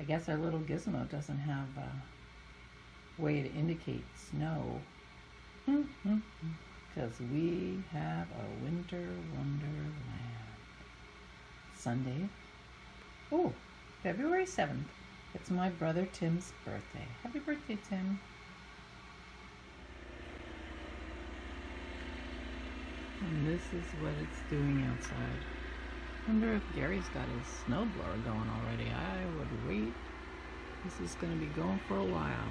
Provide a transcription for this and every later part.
guess our little gizmo doesn't have a way to indicate snow. Because we have a winter wonderland. Sunday. Oh, February 7th. It's my brother Tim's birthday. Happy birthday, Tim. And this is what it's doing outside. I wonder if Gary's got his snowblower going already. I would wait. This is going to be going for a while.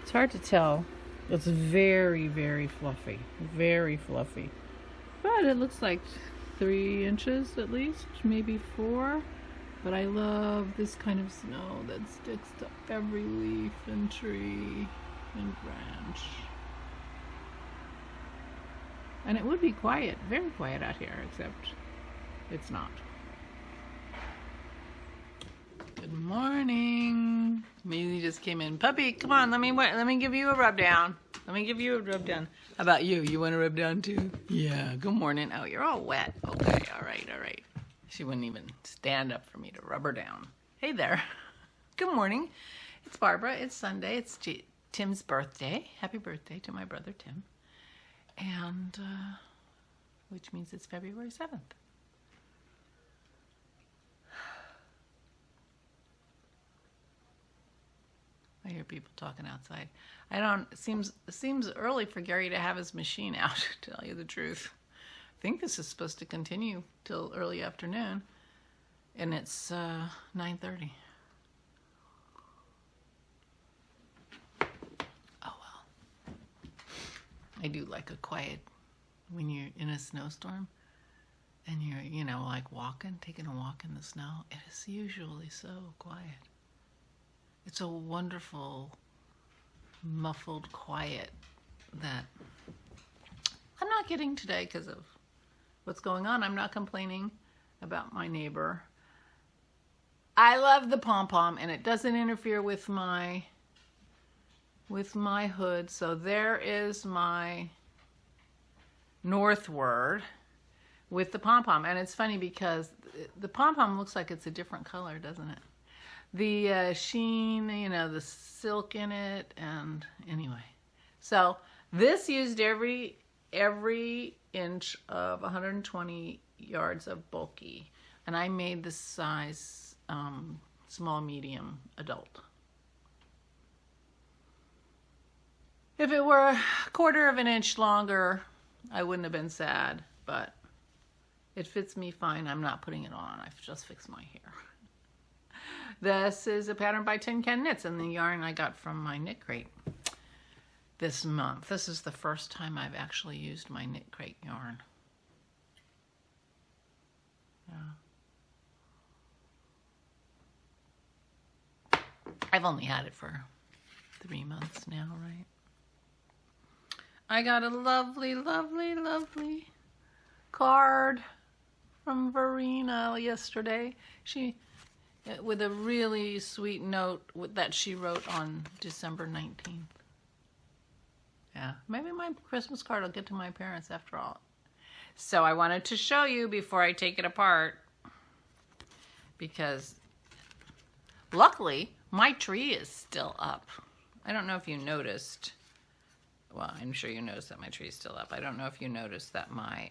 It's hard to tell. It's very, very fluffy. Very fluffy. But it looks like 3 inches at least, maybe 4. But I love this kind of snow that sticks to every leaf and tree and branch. And it would be quiet, very quiet out here, except it's not. Good morning. Maisie just came in. Puppy, come on, let me give you a rub down. Let me give you a rub down. How about you? You want a rub down too? Yeah, good morning. Oh, you're all wet. Okay, all right, all right. She wouldn't even stand up for me to rub her down. Hey there. Good morning. It's Barbara. It's Sunday. It's Tim's birthday. Happy birthday to my brother Tim. And, which means it's February 7th. I hear people talking outside. It seems early for Gary to have his machine out, to tell you the truth. I think this is supposed to continue till early afternoon, and it's 9:30. Oh well. I do like a quiet, when you're in a snowstorm and you're, you know, like taking a walk in the snow. It is usually so quiet. It's a wonderful, muffled quiet that I'm not getting today because of what's going on. I'm not complaining about my neighbor. I love the pom-pom, and it doesn't interfere with my hood. So there is my northward with the pom-pom. And it's funny because the pom-pom looks like it's a different color, doesn't it? The sheen, you know, the silk in it, and anyway. So this used every inch of 120 yards of bulky, and I made this size small, medium, adult. If it were a 1/4 of an inch longer, I wouldn't have been sad, but it fits me fine. I'm not putting it on. I've just fixed my hair. This is a pattern by Tin Can Knits, and the yarn I got from my knit crate this month. This is the first time I've actually used my knit crate yarn. Yeah. I've only had it for 3 months now, right? I got a lovely, lovely, lovely card from Verena yesterday. With a really sweet note that she wrote on December 19th. Yeah, maybe my Christmas card will get to my parents after all. So I wanted to show you before I take it apart, because luckily my tree is still up. I don't know if you noticed. Well, I'm sure you noticed that my tree is still up. I don't know if you noticed that my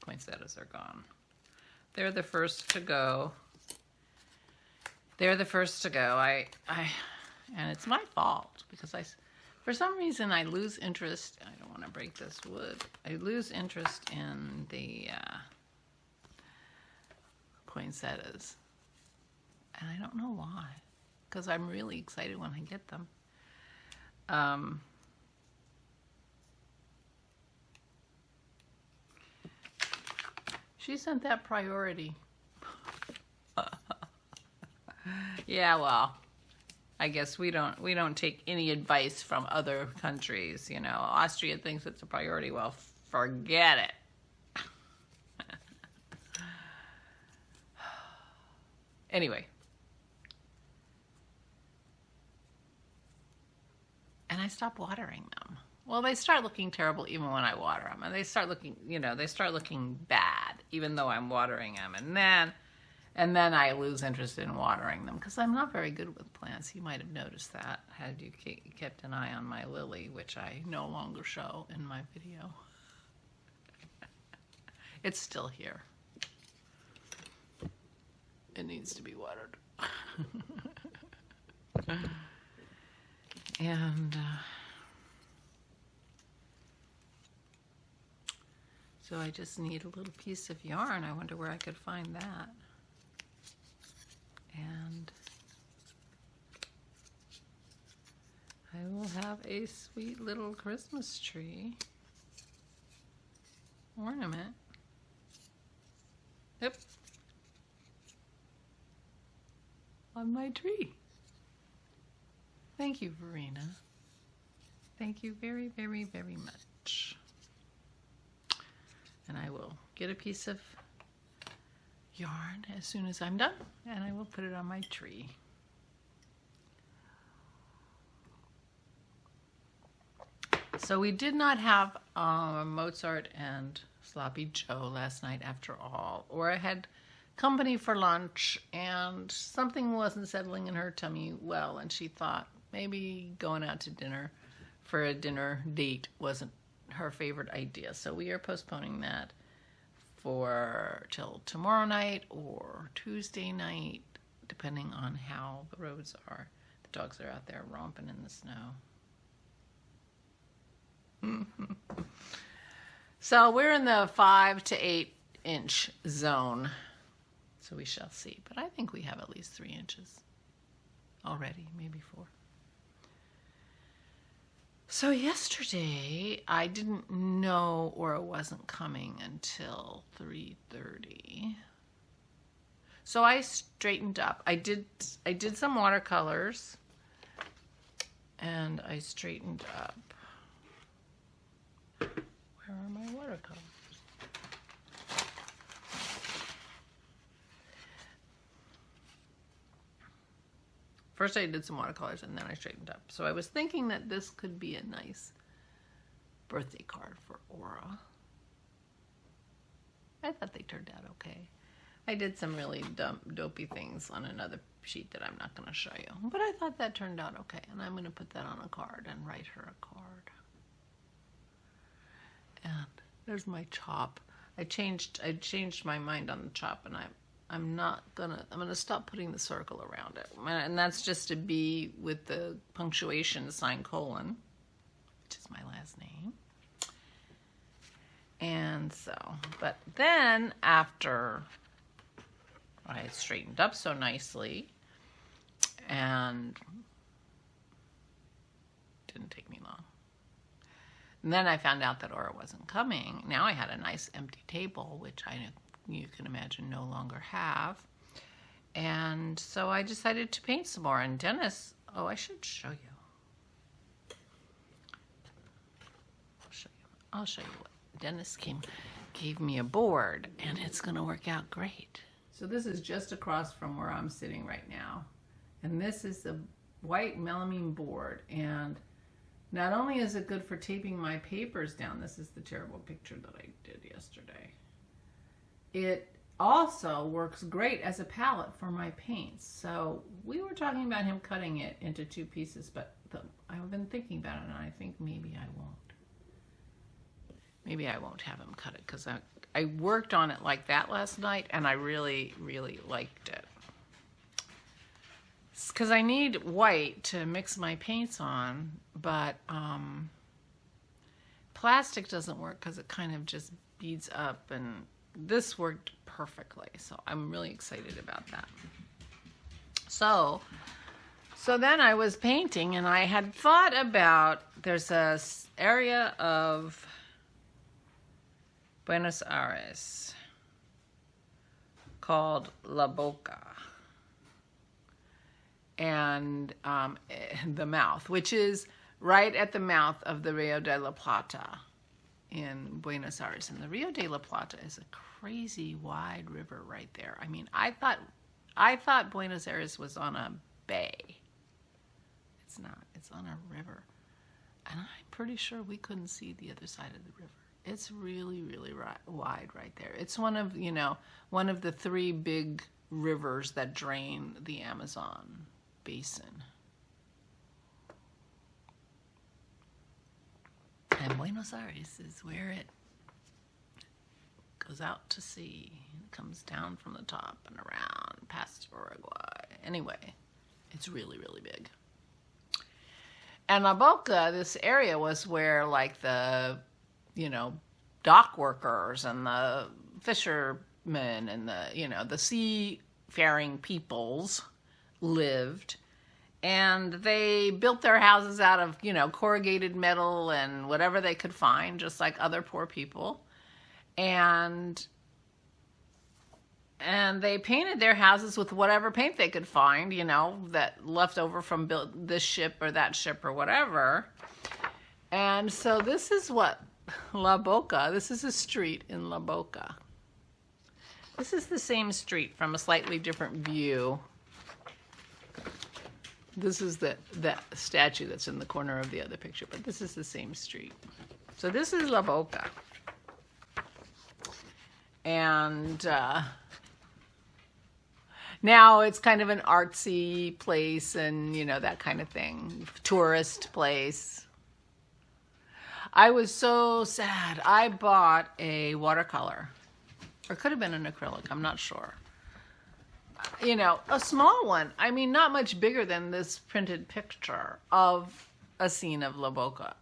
poinsettias are gone. They're the first to go. They're the first to go. And it's my fault because for some reason I lose interest. I don't want to break this wood. I lose interest in the poinsettias, and I don't know why. Because I'm really excited when I get them. She sent that priority. Yeah, well, I guess we don't take any advice from other countries. You know, Austria thinks it's a priority. Well, forget it. Anyway. And I stopped watering them. Well, they start looking terrible even when I water them. And they start looking, you know, they start looking bad even though I'm watering them. And then And then I lose interest in watering them because I'm not very good with plants. You might have noticed that had you kept an eye on my lily, which I no longer show in my video. It's still here. It needs to be watered. And so I just need a little piece of yarn. I wonder where I could find that. And I will have a sweet little Christmas tree ornament. Yep. On my tree. Thank you, Verena. Thank you very, very, very much. And I will get a piece of yarn as soon as I'm done, and I will put it on my tree. So we did not have Mozart and Sloppy Joe last night after all, or I had company for lunch and something wasn't settling in her tummy well, and she thought maybe going out to dinner for a dinner date wasn't her favorite idea. So we are postponing that for till tomorrow night or Tuesday night, depending on how the roads are. The dogs are out there romping in the snow. So we're in the 5 to 8 inch zone. So we shall see. But I think we have at least 3 inches already, maybe 4. So yesterday, I didn't know Aura wasn't coming until 3:30. So I straightened up. I did some watercolors, and I straightened up. Where are my watercolors? First I did some watercolors and then I straightened up. So I was thinking that this could be a nice birthday card for Aura. I thought they turned out okay. I did some really dopey things on another sheet that I'm not going to show you. But I thought that turned out okay. And I'm going to put that on a card and write her a card. And there's my chop. I changed my mind on the chop, and I'm gonna stop putting the circle around it. And that's just a B with the punctuation sign colon, which is my last name. And so, but then after I straightened up so nicely, and it didn't take me long. And then I found out that Aura wasn't coming. Now I had a nice empty table, which you can imagine no longer have. And so I decided to paint some more. And Dennis, oh, I should show you. I'll show you what. Dennis gave me a board, and it's going to work out great. So this is just across from where I'm sitting right now. And this is the white melamine board. And not only is it good for taping my papers down, this is the terrible picture that I did yesterday. It also works great as a palette for my paints. So we were talking about him cutting it into 2 pieces, but I've been thinking about it, and I think maybe I won't. Maybe I won't have him cut it, because I worked on it like that last night, and I really, really liked it. Because I need white to mix my paints on, but plastic doesn't work because it kind of just beads up, and this worked perfectly. So I'm really excited about that. So then I was painting, and I had thought about, there's a area of Buenos Aires called La Boca. And the mouth, which is right at the mouth of the Rio de la Plata in Buenos Aires. And the Rio de la Plata is a crazy wide river right there. I mean, I thought Buenos Aires was on a bay. It's not. It's on a river. And I'm pretty sure we couldn't see the other side of the river. It's really, really wide right there. It's one of the 3 big rivers that drain the Amazon basin. And Buenos Aires is where it goes out to sea. It comes down from the top and around past Uruguay. Anyway, it's really, really big. And La Boca, this area was where like the, dock workers and the fishermen and the seafaring peoples lived. And they built their houses out of, corrugated metal and whatever they could find, just like other poor people. And they painted their houses with whatever paint they could find, that left over from this ship or that ship or whatever. And so this is what La Boca, this is a street in La Boca. This is the same street from a slightly different view. This is the statue that's in the corner of the other picture, but this is the same street. So this is La Boca. And now it's kind of an artsy place and, that kind of thing. Tourist place. I was so sad. I bought a watercolor. Or it could have been an acrylic. I'm not sure. A small one. I mean, not much bigger than this printed picture of a scene of La Boca.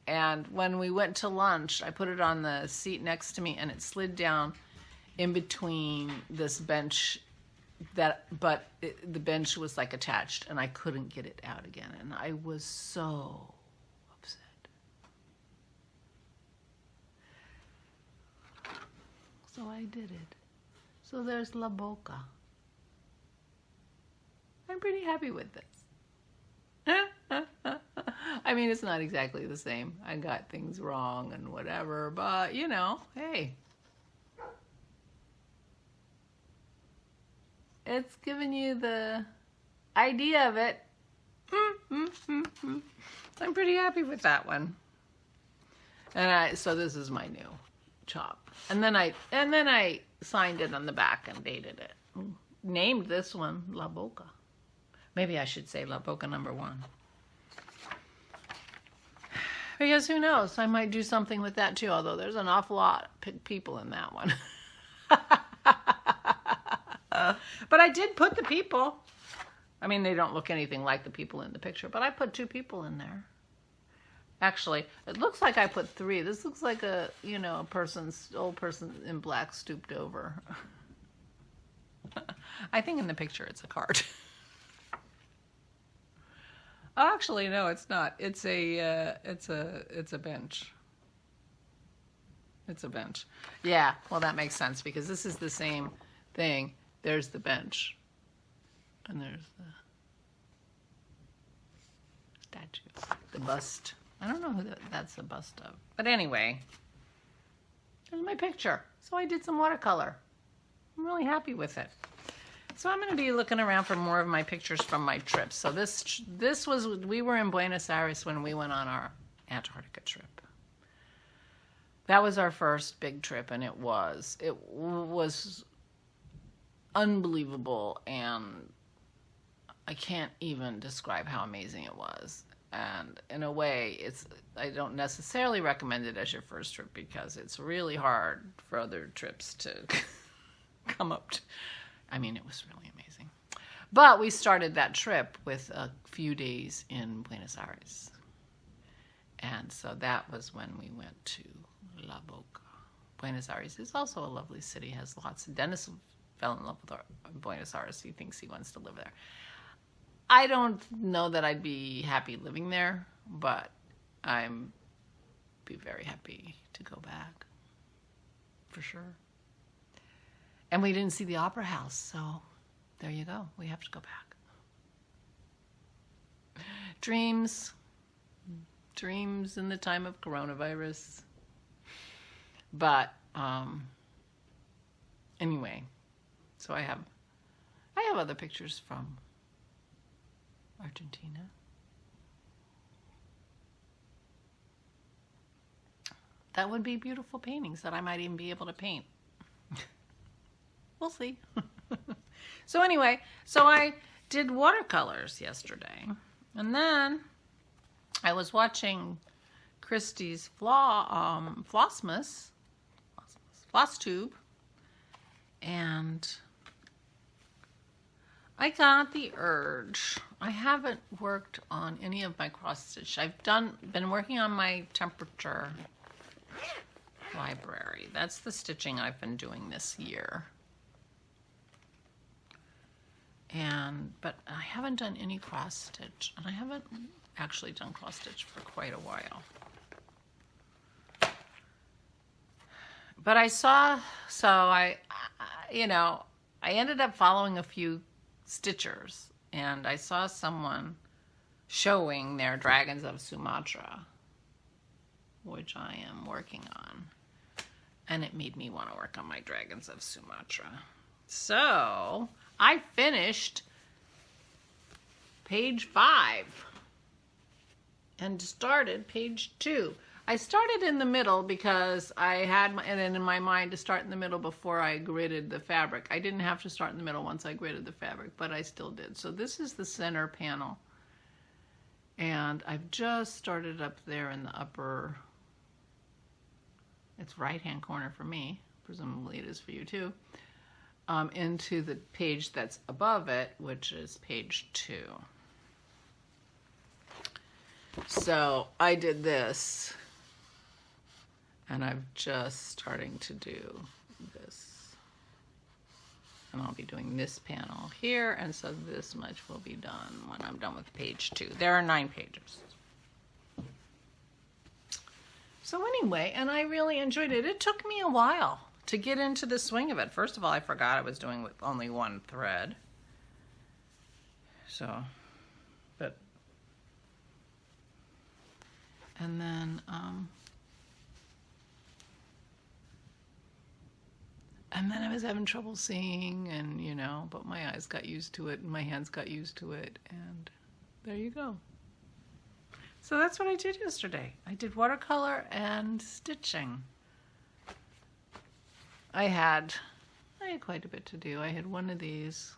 And when we went to lunch, I put it on the seat next to me, and it slid down in between this bench, the bench was like attached, and I couldn't get it out again. And I was so upset. So I did it. So there's La Boca. I'm pretty happy with this. I mean, it's not exactly the same. I got things wrong and whatever, but hey. It's giving you the idea of it. I'm pretty happy with that one. And so this is my new chop. And then I signed it on the back and dated it. Named this one La Boca. Maybe I should say La Boca number 1. Because who knows, I might do something with that too, although there's an awful lot of people in that one. But I did put the people. I mean, they don't look anything like the people in the picture, but I put 2 people in there. Actually, it looks like I put 3. This looks like a old person in black stooped over. I think in the picture it's a cart. Oh, actually, no, it's not. It's a bench. It's a bench. Yeah, well, that makes sense because this is the same thing. There's the bench, and there's the statue, the bust. I don't know who that's the bust of. But anyway, there's my picture. So I did some watercolor. I'm really happy with it. So I'm going to be looking around for more of my pictures from my trips. So we were in Buenos Aires when we went on our Antarctica trip. That was our first big trip, and it was unbelievable, and I can't even describe how amazing it was. And in a way, I don't necessarily recommend it as your first trip because it's really hard for other trips to come up to. I mean, it was really amazing. But we started that trip with a few days in Buenos Aires. And so that was when we went to La Boca. Buenos Aires is also a lovely city, has lots. Dennis fell in love with Buenos Aires. He thinks he wants to live there. I don't know that I'd be happy living there, but I'm be very happy to go back, for sure. And we didn't see the Opera House, so there you go. We have to go back. Dreams in the time of coronavirus. But anyway, so I have other pictures from Argentina. That would be beautiful paintings that I might even be able to paint. we'll see. So anyway, so I did watercolors yesterday. And then I was watching Christy's floss tube. And I got the urge. I haven't worked on any of my cross stitch. I've been working on my temperature library. That's the stitching I've been doing this year. But I haven't done any cross stitch, and I haven't actually done cross stitch for quite a while. But I saw, so I ended up following a few stitchers, and I saw someone showing their Dragons of Sumatra, which I am working on, and it made me want to work on my Dragons of Sumatra. So I finished page 5 and started page 2. I started in the middle because I had it in my mind to start in the middle before I gridded the fabric. I didn't have to start in the middle once I gridded the fabric, but I still did. So this is the center panel. And I've just started up there in the upper, it's right-hand corner for me. Presumably it is for you too. Into the page that's above it, which is page 2. So I did this. And I'm just starting to do this. And I'll be doing this panel here, and so this much will be done when I'm done with page 2. There are 9 pages. So anyway, and I really enjoyed it. It took me a while to get into the swing of it. First of all, I forgot I was doing with only one thread. So, and then, I was having trouble seeing, and but my eyes got used to it, and my hands got used to it, and there you go. So that's what I did yesterday. I did watercolor and stitching. I had quite a bit to do. I had one of these,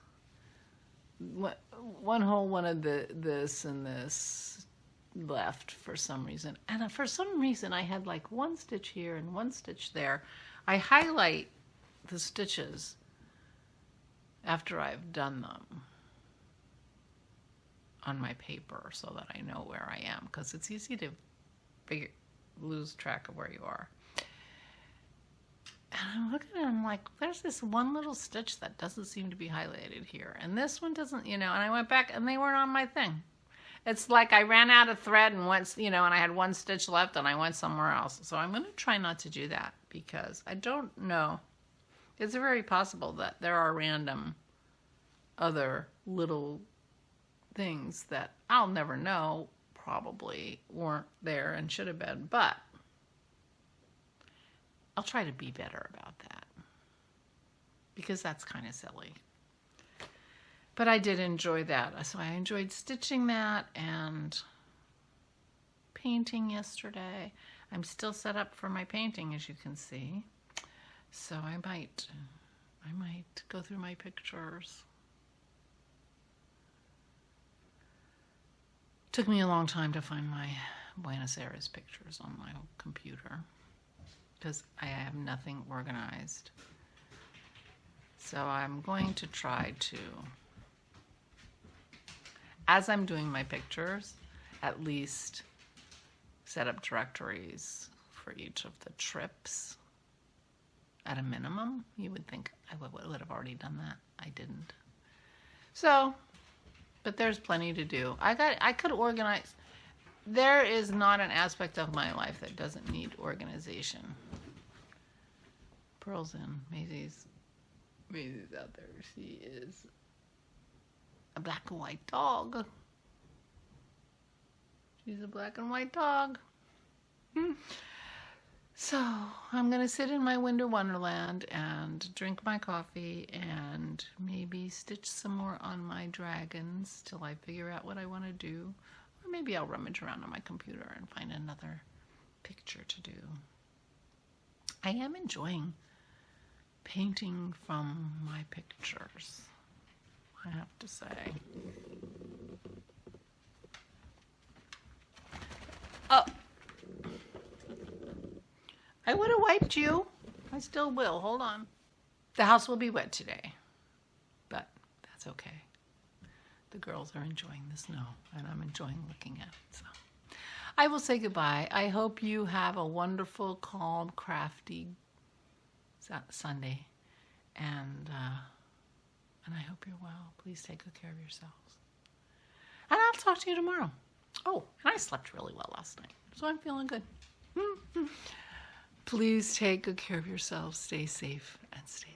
one whole one of this and this left for some reason. And for some reason I had like one stitch here and one stitch there. I highlight the stitches after I've done them on my paper so that I know where I am, because it's easy to lose track of where you are. And I'm looking at it, I'm like, there's this one little stitch that doesn't seem to be highlighted here, and this one doesn't, and I went back and they weren't on my thing. It's like I ran out of thread and went, and I had one stitch left and I went somewhere else. So I'm going to try not to do that, because I don't know. It's very possible that there are random other little things that I'll never know, probably weren't there and should have been, but I'll try to be better about that, because that's kind of silly. But I did enjoy that. So I enjoyed stitching that and painting yesterday. I'm still set up for my painting, as you can see. So I might go through my pictures. Took me a long time to find my Buenos Aires pictures on my computer, because I have nothing organized. So I'm going to try to, as I'm doing my pictures, at least set up directories for each of the trips at a minimum. You would think I would have already done that. I didn't. So, but there's plenty to do. I could organize. There is not an aspect of my life that doesn't need organization. Pearl's in. Maisie's out there. She is a black and white dog. She's a black and white dog. So I'm going to sit in my winter wonderland and drink my coffee and maybe stitch some more on my dragons till I figure out what I want to do. Or maybe I'll rummage around on my computer and find another picture to do. I am enjoying painting from my pictures, I have to say. Oh, I would have wiped you. I still will. Hold on. The house will be wet today, but that's okay. The girls are enjoying the snow, and I'm enjoying looking at it. So I will say goodbye. I hope you have a wonderful, calm, crafty Sunday, and I hope you're well. Please take good care of yourselves. And I'll talk to you tomorrow. Oh, and I slept really well last night, so I'm feeling good. Please take good care of yourselves. Stay safe and stay